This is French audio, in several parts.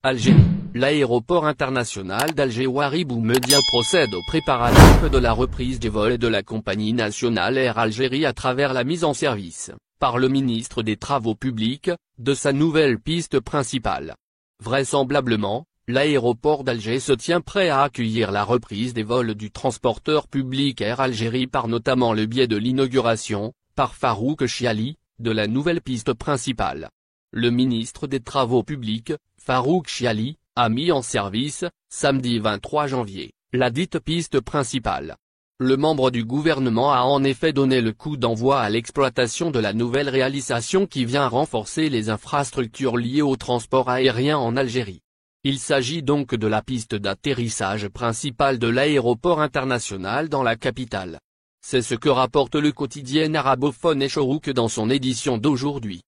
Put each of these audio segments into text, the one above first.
Alger. L'aéroport international d'Alger-Ouari Boumediene procède aux préparatifs de la reprise des vols de la compagnie nationale Air Algérie à travers la mise en service, par le ministre des Travaux publics, de sa nouvelle piste principale. Vraisemblablement, l'aéroport d'Alger se tient prêt à accueillir la reprise des vols du transporteur public Air Algérie par notamment le biais de l'inauguration, par Farouk Chiali, de la nouvelle piste principale. Le ministre des Travaux publics, Farouk Chiali, a mis en service, samedi 23 janvier, la dite piste principale. Le membre du gouvernement a en effet donné le coup d'envoi à l'exploitation de la nouvelle réalisation qui vient renforcer les infrastructures liées au transport aérien en Algérie. Il s'agit donc de la piste d'atterrissage principale de l'aéroport international dans la capitale. C'est ce que rapporte le quotidien arabophone Echorouk dans son édition d'aujourd'hui.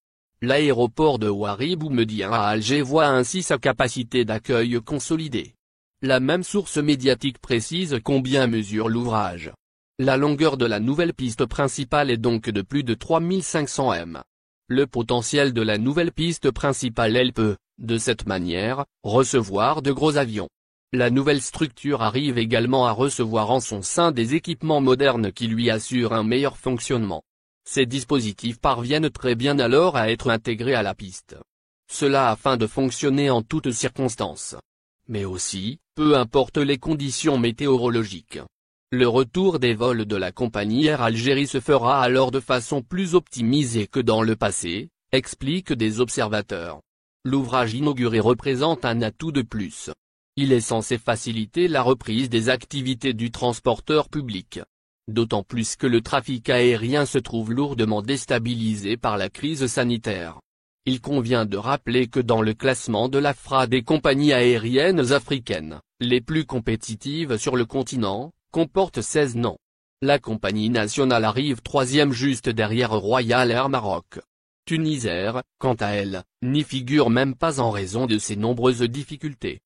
L'aéroport de Ouari Boumediene à Alger voit ainsi sa capacité d'accueil consolidée. La même source médiatique précise combien mesure l'ouvrage. La longueur de la nouvelle piste principale est donc de plus de 3500 m. Le potentiel de la nouvelle piste principale elle peut, de cette manière, recevoir de gros avions. La nouvelle structure arrive également à recevoir en son sein des équipements modernes qui lui assurent un meilleur fonctionnement. Ces dispositifs parviennent très bien alors à être intégrés à la piste. Cela afin de fonctionner en toutes circonstances. Mais aussi, peu importe les conditions météorologiques. Le retour des vols de la compagnie Air Algérie se fera alors de façon plus optimisée que dans le passé, expliquent des observateurs. L'ouvrage inauguré représente un atout de plus. Il est censé faciliter la reprise des activités du transporteur public. D'autant plus que le trafic aérien se trouve lourdement déstabilisé par la crise sanitaire. Il convient de rappeler que dans le classement de l'AFRA des compagnies aériennes africaines, les plus compétitives sur le continent, comporte 16 noms. La compagnie nationale arrive troisième juste derrière Royal Air Maroc. Tunisair, quant à elle, n'y figure même pas en raison de ses nombreuses difficultés.